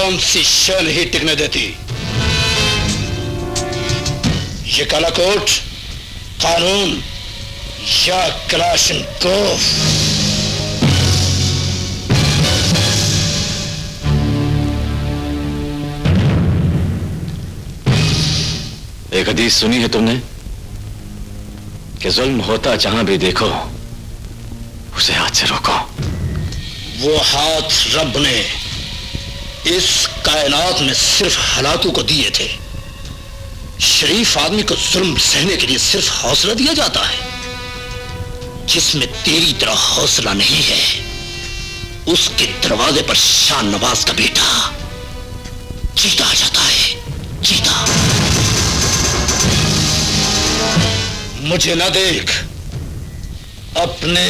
कौन सी शय नहीं टिकने देती। ये काला कोट, कानून या क्लाशनकोव? एक हदीस सुनी है तुमने कि जुल्म होता जहां भी देखो उसे हाथ से रोको। वो हाथ रब ने इस कायनात में सिर्फ हलाकों को दिए थे। शरीफ आदमी को जुल्म सहने के लिए सिर्फ हौसला दिया जाता है। जिसमें तेरी तरह हौसला नहीं है उसके दरवाजे पर शान नवाज का बेटा चीता आ जाता है। चीता। मुझे ना देख, अपने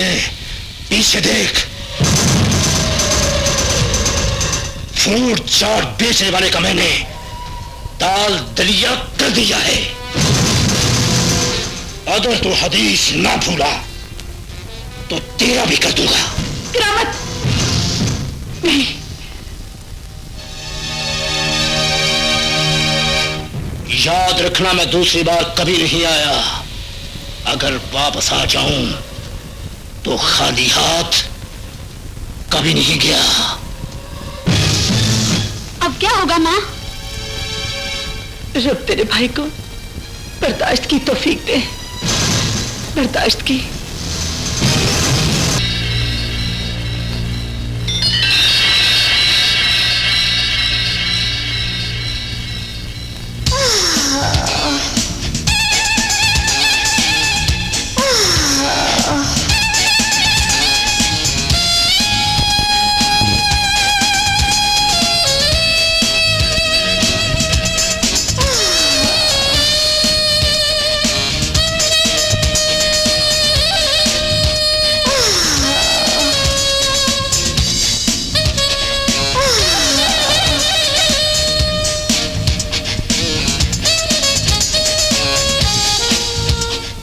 पीछे देख। फ्रूट चाट बेचने वाले का मैंने दाल दलिया कर दिया है। अगर तू हदीस ना भूला तो तेरा भी कर दूंगा। करामत नहीं। याद रखना, मैं दूसरी बार कभी नहीं आया। अगर वापस आ जाऊं तो खाली हाथ कभी नहीं गया। अब क्या होगा माँ? रब तेरे भाई को बर्दाश्त की तौफीक दे। बर्दाश्त की।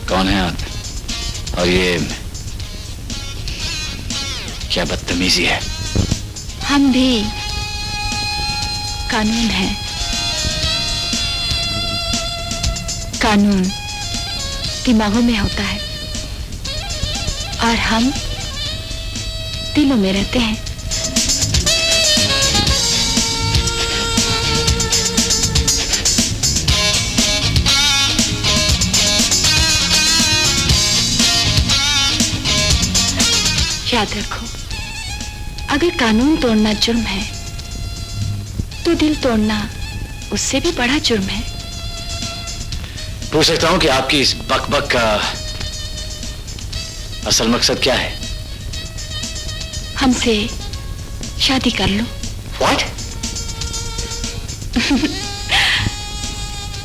कौन है आप? और ये क्या बदतमीजी है? हम भी कानून है। कानून दिमागों में होता है और हम दिलों में रहते हैं। याद रखो, अगर कानून तोड़ना जुर्म है तो दिल तोड़ना उससे भी बड़ा जुर्म है। पूछ सकता हूं कि आपकी इस बकबक का असल मकसद क्या है? हमसे शादी कर लो। What?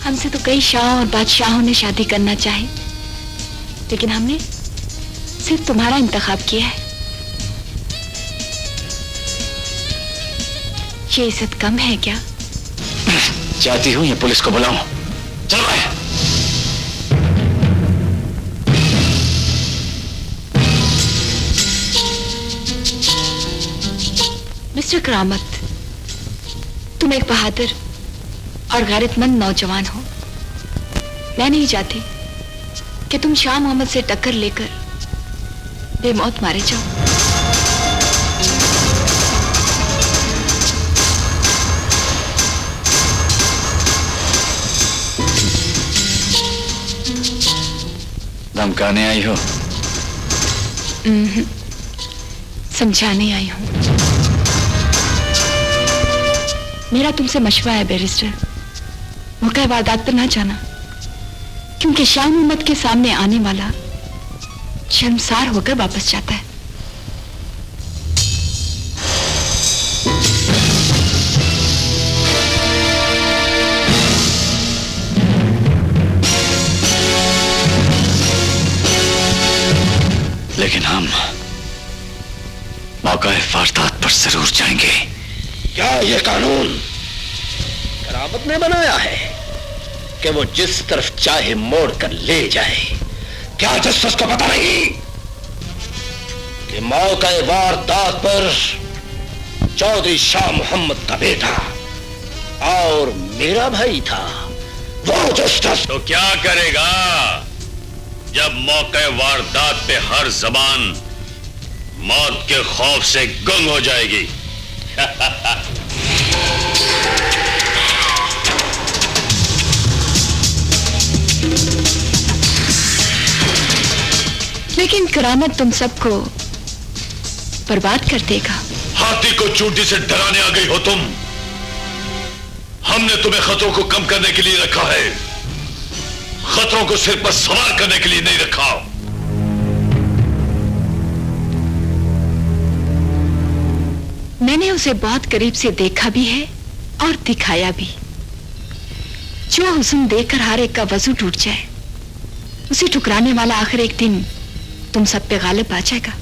हमसे तो कई शाह और बादशाहों ने शादी करना चाही, लेकिन हमने सिर्फ तुम्हारा इंतखाब किया है। ये इज्जत कम है क्या? चाहती हूं ये पुलिस को बुलाऊं। चलो भाई। मिस्टर करामत, तुम एक बहादुर और गैरतमंद नौजवान हो। मैं नहीं चाहती कि तुम शाह मोहम्मद से टक्कर लेकर बेमौत मारे जाओ। धमकाने आई हो? समझाने आई हूं। मेरा तुमसे मशवरा है बैरिस्टर, मौका वारदात पर ना जाना, क्योंकि शाह मोहम्मद के सामने आने वाला शर्मसार होकर वापस जाता है। लेकिन हम मौका वारदात पर जरूर जाएंगे। क्या ये कानून करामत ने बनाया है कि वो जिस तरफ चाहे मोड़ कर ले जाए? क्या जस्टिस को पता नहीं कि मौका वारदात पर चौधरी शाह मोहम्मद का बेटा और मेरा भाई था वो जस्टिस। तो क्या करेगा जब मौके वारदात पे हर जबान मौत के खौफ से गुंग हो जाएगी? लेकिन करामत तुम सबको बर्बाद कर देगा। हाथी को चूंटी से डराने आ गई हो तुम। हमने तुम्हें खतरों को कम करने के लिए रखा है, खतरों को सिर पर सवार करने के लिए नहीं रखा। मैंने उसे बहुत करीब से देखा भी है और दिखाया भी। जो हुस्न देखकर हर एक का वजू टूट जाए, उसे ठुकराने वाला आखिर एक दिन तुम सब पे गालिब आ जाएगा।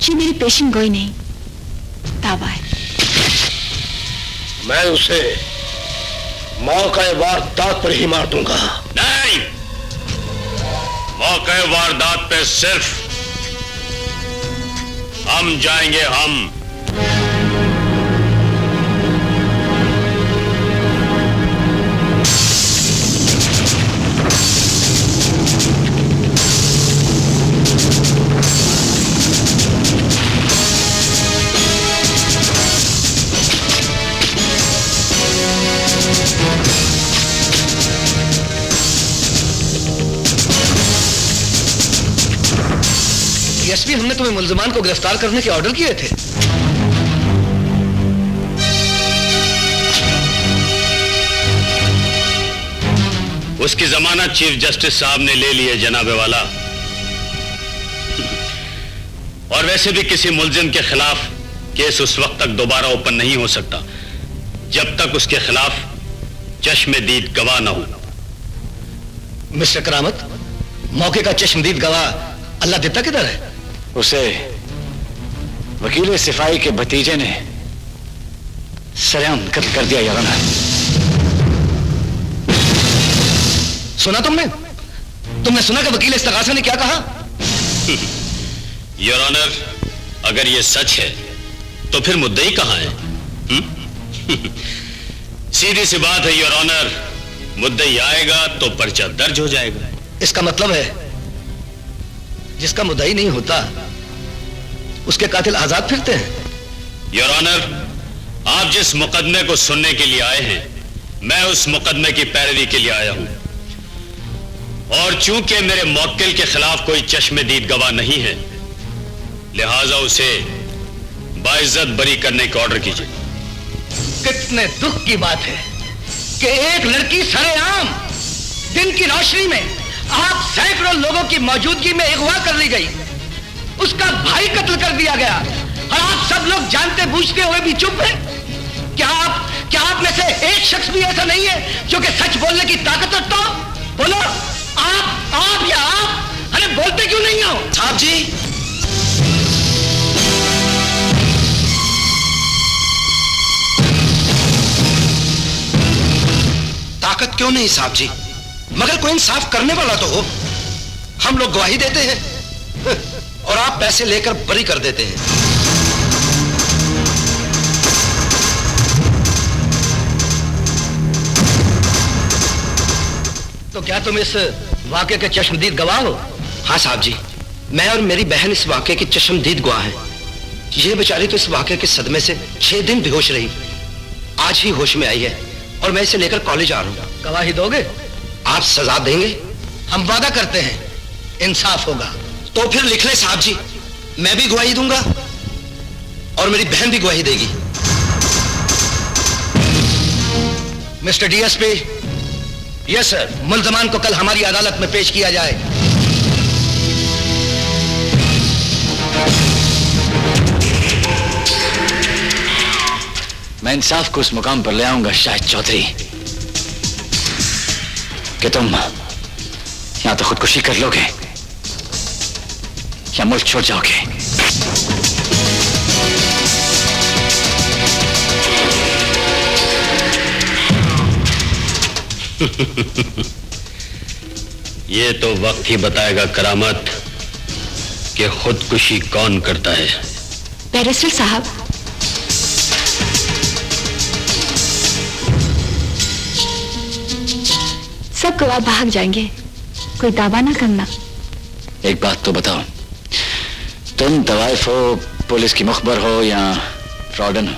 ये मेरी पेशन गोई नहीं, दावा है। मैं उसे मौका वारदात पर ही मार दूंगा। नहीं, मौका वारदात पे सिर्फ हम जाएंगे। हम एसपी, हमने तुम्हें मुल्जिमान को गिरफ्तार करने के ऑर्डर किए थे। उसकी जमानत चीफ जस्टिस साहब ने ले ली है जनाबे वाला। और वैसे भी किसी मुल्जिम के खिलाफ केस उस वक्त तक दोबारा ओपन नहीं हो सकता जब तक उसके खिलाफ चश्मदीद गवाह न हो। मिस्टर करामत, मौके का चश्मदीद गवाह अल्लाह देता किधर है? उसे वकील सिपाही के भतीजे ने सरेआम कत्ल कर दिया योर ऑनर। सुना तुमने सुना कि वकील इस्तगासा ने क्या कहा? योर ऑनर, अगर यह सच है तो फिर मुद्दई कहां है? सीधी सी बात है योर ऑनर, मुद्दई आएगा तो पर्चा दर्ज हो जाएगा। इसका मतलब है जिसका मुद्दई नहीं होता उसके कातिल आजाद फिरते हैं। योर ऑनर, आप जिस मुकदमे को सुनने के लिए आए हैं, मैं उस मुकदमे की पैरवी के लिए आया हूं। और चूंकि मेरे मुवक्किल के खिलाफ कोई चश्मदीद गवाह नहीं है, लिहाजा उसे बाइज्जत बरी करने का ऑर्डर कीजिए। कितने दुख की बात है कि एक लड़की सरेआम दिन की रोशनी में आप सैकड़ों लोगों की मौजूदगी में अगवा कर ली गई, उसका भाई कत्ल कर दिया गया और आप सब लोग जानते बूझते हुए भी चुप हैं। क्या आप में से एक शख्स भी ऐसा नहीं है जो कि सच बोलने की ताकत रखता हो? बोलो, आप या आप, अरे बोलते क्यों नहीं हो? साहब जी, ताकत क्यों नहीं साहब जी, मगर कोई इंसाफ करने वाला तो हो। हम लोग गवाही देते हैं और आप पैसे लेकर बरी कर देते हैं। तो क्या तुम इस वाकये के चश्मदीद गवाह हो? हाँ साहब जी, मैं और मेरी बहन इस वाकये की चश्मदीद गवाह हैं। ये बेचारी तो इस वाकये के सदमे से 6 दिन बेहोश रही, आज ही होश में आई है और मैं इसे लेकर कॉलेज आ रहा हूं। गवाही दोगे? आप सजा देंगे? हम वादा करते हैं इंसाफ होगा। तो फिर लिख ले साहब जी, मैं भी गवाही दूंगा और मेरी बहन भी गवाही देगी। मिस्टर डीएसपी, यस सर, मुल्जमान को कल हमारी अदालत में पेश किया जाए। मैं इंसाफ को उस मुकाम पर ले आऊंगा शाहिद चौधरी कि तुम या तो खुदकुशी कर लोगे या मुल्क छोड़ जाओगे। ये तो वक्त ही बताएगा करामत कि खुदकुशी कौन करता है। बैरिस्टर साहब, सब गवाह भाग जाएंगे, कोई दावा ना करना। एक बात तो बताओ, तुम तवाइफ हो, पुलिस की मुखबर हो या फ्रॉडन हो?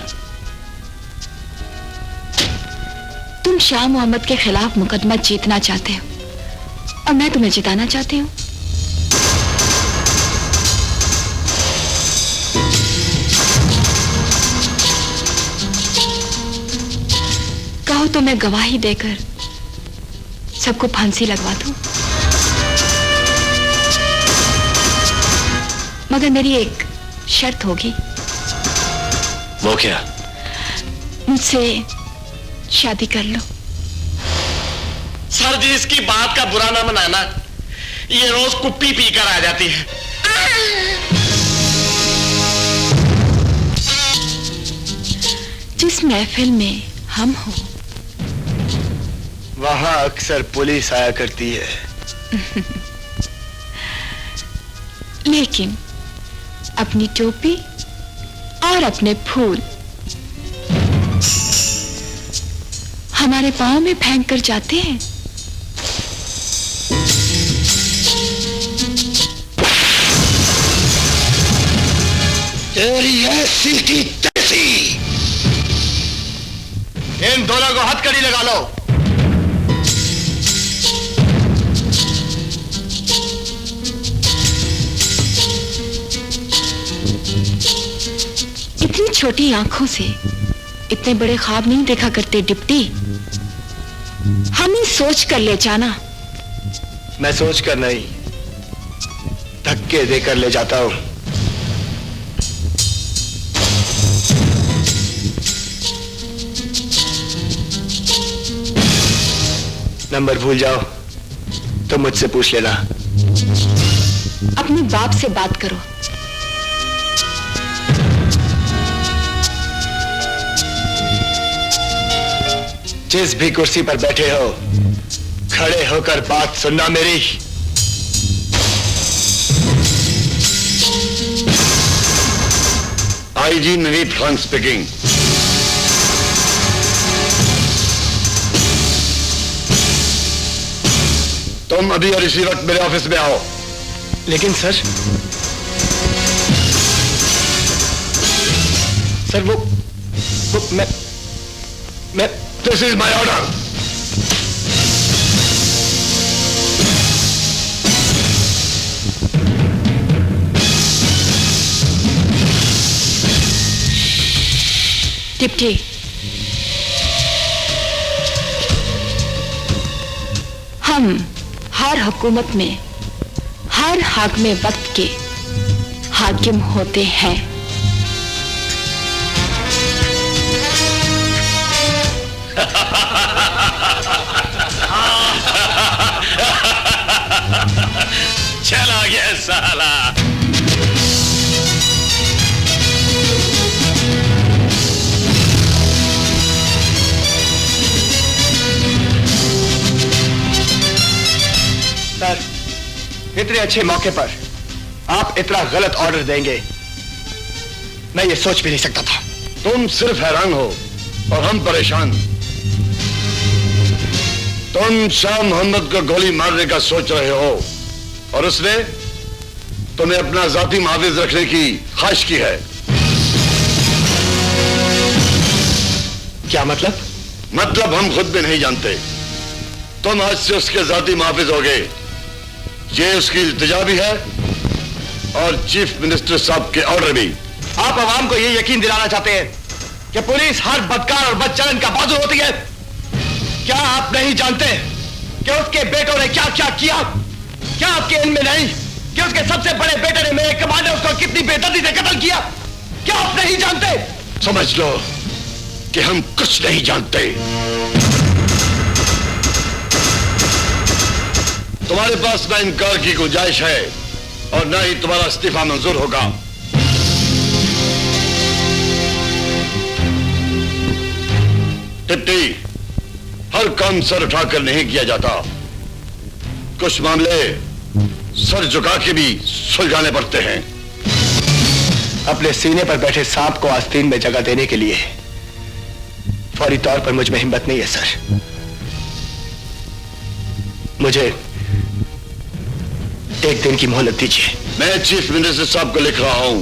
तुम शाह मोहम्मद के खिलाफ मुकदमा जीतना चाहते हो और मैं तुम्हें जिताना चाहती हूँ। कहो तो मैं गवाही देकर सबको फांसी लगवा दूं, मगर मेरी एक शर्त होगी। वो क्या? मुझसे शादी कर लो। सर जी, इसकी बात का बुरा ना मनाना, ये रोज कुप्पी पी कर आ जाती है। जिस महफिल में हम हो वहां अक्सर पुलिस आया करती है। लेकिन अपनी टोपी और अपने फूल हमारे पांव में फेंक कर जाते हैं। तेरी ऐसी की तैसी। इन दोनों को हथकड़ी लगा लो। इतनी छोटी आंखों से इतने बड़े ख्वाब नहीं देखा करते डिप्टी। हम ही सोच कर ले जाना। मैं सोच कर नहीं, धक्के देकर ले जाता हूं। नंबर भूल जाओ तो मुझसे पूछ लेना। अपने बाप से बात करो। जिस भी कुर्सी पर बैठे हो, खड़े होकर बात सुनना मेरी। IG Naveed Khan speaking. तुम अभी और इसी वक्त मेरे ऑफिस में आओ। लेकिन सर वो मैं this is my order. Deputy, हम हर हुकूमत में हर हाकिम वक्त के हाकिम होते हैं। चला गया साला। सर, इतने अच्छे मौके पर आप इतना गलत ऑर्डर देंगे, मैं ये सोच भी नहीं सकता था। तुम सिर्फ हैरान हो और हम परेशान। तुम शाह मोहम्मद को गोली मारने का सोच रहे हो और उसने तुम्हें अपना जाती मुहाफिज रखने की ख्वाहिश की है। क्या मतलब? मतलब हम खुद भी नहीं जानते। तुम आज से उसके जाती मुहाफिज हो गए। ये उसकी इल्तिजा भी है और चीफ मिनिस्टर साहब के ऑर्डर भी। आप आवाम को ये यकीन दिलाना चाहते हैं कि पुलिस हर बदकार और बदचलन का बाजू होती है। क्या आप नहीं जानते कि उसके बेटों ने क्या क्या किया? क्या आपके इल्म में नहीं कि उसके सबसे बड़े बेटे ने मेरे कमांडर उसको कितनी बेदर्दी से कत्ल किया? क्या आप नहीं जानते? समझ लो कि हम कुछ नहीं जानते। तुम्हारे पास ना इनकार की गुंजाइश है और ना ही तुम्हारा इस्तीफा मंजूर होगा। डिप्टी, हर काम सर उठाकर नहीं किया जाता। कुछ मामले सर झुका के भी सुलझाने पड़ते हैं। अपने सीने पर बैठे सांप को आस्तीन में जगह देने के लिए फौरी तौर पर मुझ में हिम्मत नहीं है सर। मुझे एक दिन की मोहलत दीजिए। मैं चीफ मिनिस्टर साहब को लिख रहा हूं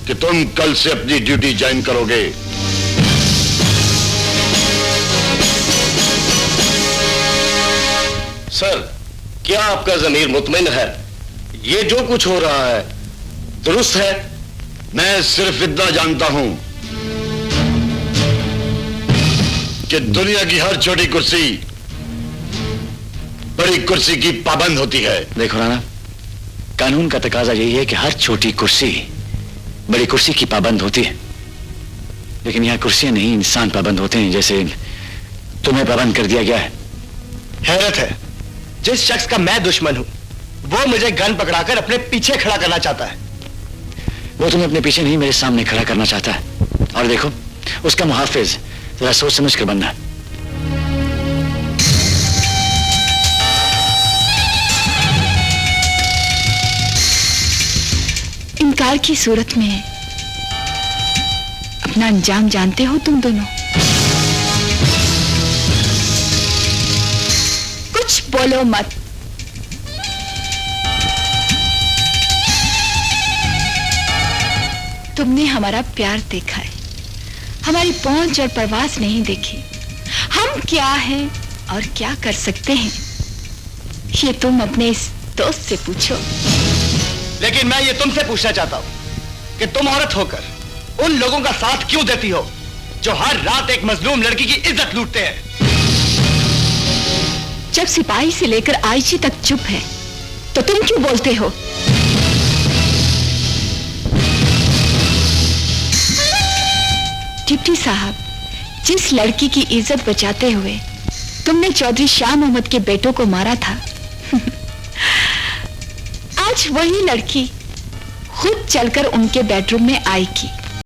कि तुम कल से अपनी ड्यूटी ज्वाइन करोगे। सर, क्या आपका ज़मीर मुतमईन है? ये जो कुछ हो रहा है दुरुस्त है? मैं सिर्फ इतना जानता हूं कि दुनिया की हर छोटी कुर्सी बड़ी कुर्सी की पाबंद होती है। देखो राणा, कानून का तकाजा यही है कि हर छोटी कुर्सी बड़ी कुर्सी की पाबंद होती है, लेकिन यहां कुर्सियां नहीं इंसान पाबंद होते हैं, जैसे तुम्हें पाबंद कर दिया गया है। हैरत है, जिस शख्स का मैं दुश्मन हूं वो मुझे गन पकड़ाकर अपने पीछे खड़ा करना चाहता है। वो तुम्हें अपने पीछे नहीं मेरे सामने खड़ा करना चाहता है। और देखो, उसका मुहाफिज जरा सोच समझ कर बनना। इनकार की सूरत में अपना अंजाम जानते हो तुम दोनों। कुछ बोलो मत। तुमने हमारा प्यार देखा है, हमारी पहुंच और परवास नहीं देखी। हम क्या हैं और क्या कर सकते हैं, ये तुम अपने इस दोस्त से पूछो। लेकिन मैं ये तुमसे पूछना चाहता हूं कि तुम औरत होकर उन लोगों का साथ क्यों देती हो जो हर रात एक मजलूम लड़की की इज्जत लूटते हैं? जब सिपाही से लेकर आईजी तक चुप है तो तुम क्यों बोलते हो? डिप्टी साहब, जिस लड़की की इज्जत बचाते हुए तुमने चौधरी शाह मोहम्मद के बेटों को मारा था, आज वही लड़की खुद चलकर उनके बेडरूम में आएगी